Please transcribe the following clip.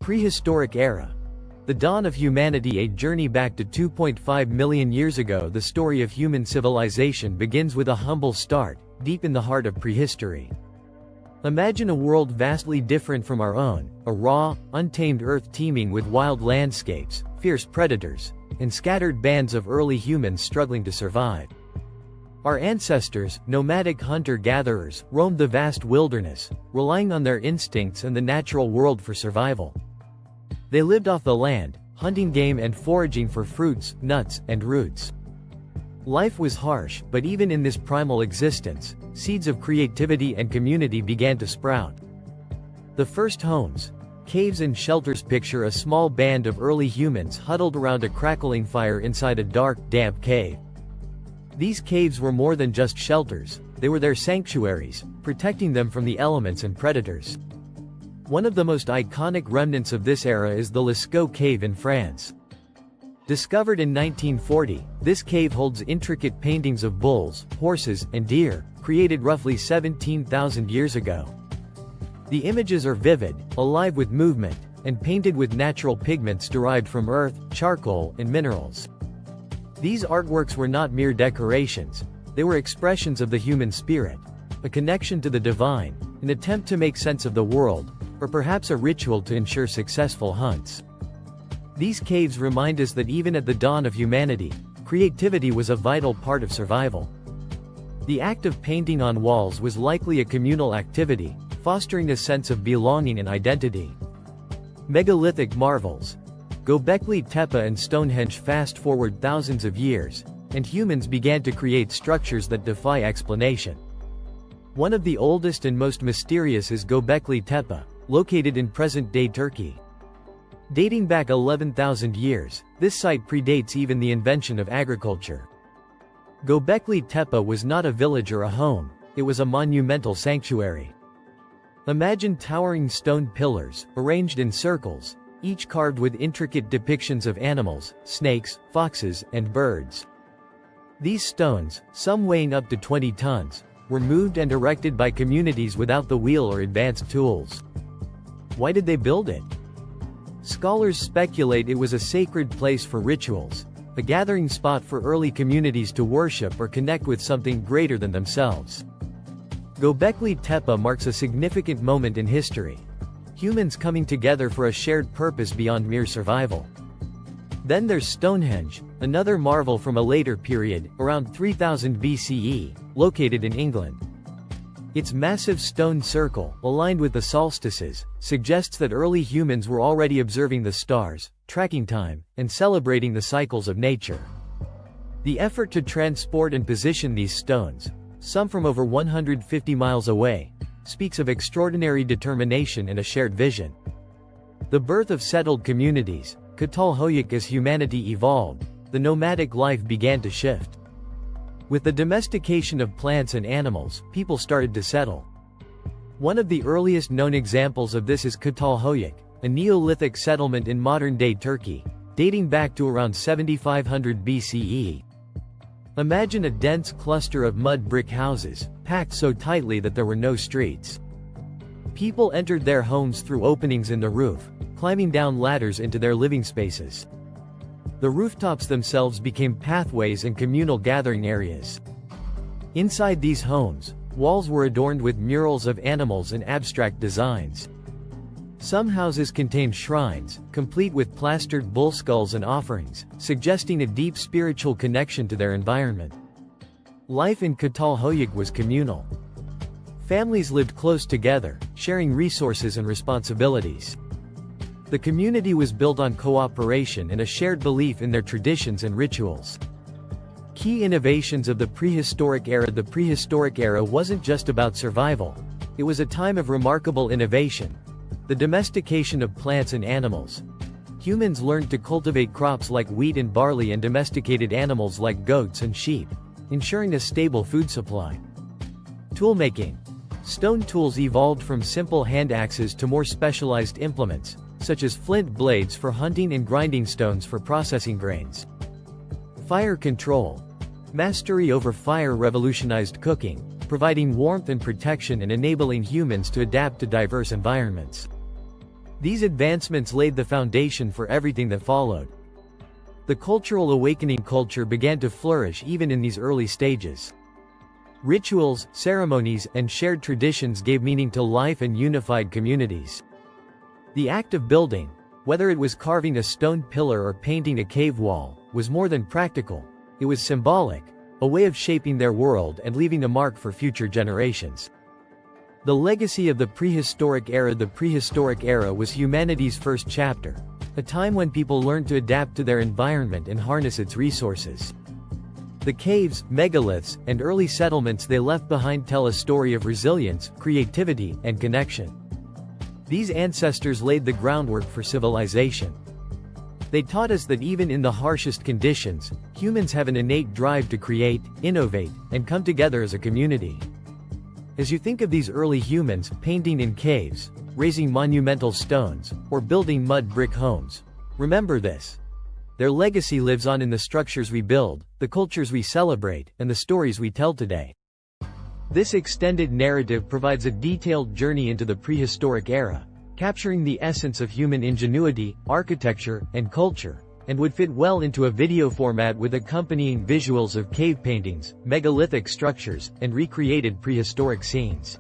Prehistoric era. The dawn of humanity, a journey back to 2.5 million years ago. The story of human civilization begins with a humble start, deep in the heart of prehistory. Imagine a world vastly different from our own, a raw, untamed earth teeming with wild landscapes, fierce predators, and scattered bands of early humans struggling to survive. Our ancestors, nomadic hunter-gatherers, roamed the vast wilderness, relying on their instincts and the natural world for survival. They lived off the land, hunting game and foraging for fruits, nuts, and roots. Life was harsh, but even in this primal existence, seeds of creativity and community began to sprout. The first homes, caves and shelters. Picture a small band of early humans huddled around a crackling fire inside a dark, damp cave. These caves were more than just shelters, they were their sanctuaries, protecting them from the elements and predators. One of the most iconic remnants of this era is the Lascaux Cave in France. Discovered in 1940, this cave holds intricate paintings of bulls, horses, and deer, created roughly 17,000 years ago. The images are vivid, alive with movement, and painted with natural pigments derived from earth, charcoal, and minerals. These artworks were not mere decorations, they were expressions of the human spirit, a connection to the divine, an attempt to make sense of the world, or perhaps a ritual to ensure successful hunts. These caves remind us that even at the dawn of humanity, creativity was a vital part of survival. The act of painting on walls was likely a communal activity, fostering a sense of belonging and identity. Megalithic marvels. Göbekli Tepe and Stonehenge. Fast forward thousands of years, and humans began to create structures that defy explanation. One of the oldest and most mysterious is Göbekli Tepe, located in present-day Turkey. Dating back 11,000 years, this site predates even the invention of agriculture. Göbekli Tepe was not a village or a home, it was a monumental sanctuary. Imagine towering stone pillars, arranged in circles, each carved with intricate depictions of animals, snakes, foxes, and birds. These stones, some weighing up to 20 tons, were moved and erected by communities without the wheel or advanced tools. Why did they build it? Scholars speculate it was a sacred place for rituals, a gathering spot for early communities to worship or connect with something greater than themselves. Göbekli Tepe marks a significant moment in history. Humans coming together for a shared purpose beyond mere survival. Then there's Stonehenge, another marvel from a later period, around 3000 BCE, located in England. Its massive stone circle, aligned with the solstices, suggests that early humans were already observing the stars, tracking time, and celebrating the cycles of nature. The effort to transport and position these stones, some from over 150 miles away, speaks of extraordinary determination and a shared vision. The birth of settled communities, Catalhoyuk. As humanity evolved, the nomadic life began to shift. With the domestication of plants and animals, people started to settle. One of the earliest known examples of this is Catalhoyuk, a Neolithic settlement in modern-day Turkey, dating back to around 7500 BCE. Imagine a dense cluster of mud brick houses, packed so tightly that there were no streets. People entered their homes through openings in the roof, climbing down ladders into their living spaces. The rooftops themselves became pathways and communal gathering areas. Inside these homes, walls were adorned with murals of animals and abstract designs. Some houses contained shrines, complete with plastered bull skulls and offerings, suggesting a deep spiritual connection to their environment. Life in Catalhoyuk was communal. Families lived close together, sharing resources and responsibilities. The community was built on cooperation and a shared belief in their traditions and rituals. Key innovations of the prehistoric era. The prehistoric era wasn't just about survival. It was a time of remarkable innovation. The domestication of plants and animals. Humans learned to cultivate crops like wheat and barley and domesticated animals like goats and sheep, ensuring a stable food supply. Toolmaking. Stone tools evolved from simple hand axes to more specialized implements, such as flint blades for hunting and grinding stones for processing grains. Fire control. Mastery over fire revolutionized cooking, providing warmth and protection and enabling humans to adapt to diverse environments. These advancements laid the foundation for everything that followed. The cultural awakening culture began to flourish even in these early stages. Rituals, ceremonies, and shared traditions gave meaning to life and unified communities. The act of building, whether it was carving a stone pillar or painting a cave wall, was more than practical. It was symbolic, a way of shaping their world and leaving a mark for future generations. The legacy of the prehistoric era. The prehistoric era was humanity's first chapter, a time when people learned to adapt to their environment and harness its resources. The caves, megaliths, and early settlements they left behind tell a story of resilience, creativity, and connection. These ancestors laid the groundwork for civilization. They taught us that even in the harshest conditions, humans have an innate drive to create, innovate, and come together as a community. As you think of these early humans, painting in caves, raising monumental stones, or building mud brick homes, remember this. Their legacy lives on in the structures we build, the cultures we celebrate, and the stories we tell today. This extended narrative provides a detailed journey into the prehistoric era, capturing the essence of human ingenuity, architecture, and culture, and would fit well into a video format with accompanying visuals of cave paintings, megalithic structures, and recreated prehistoric scenes.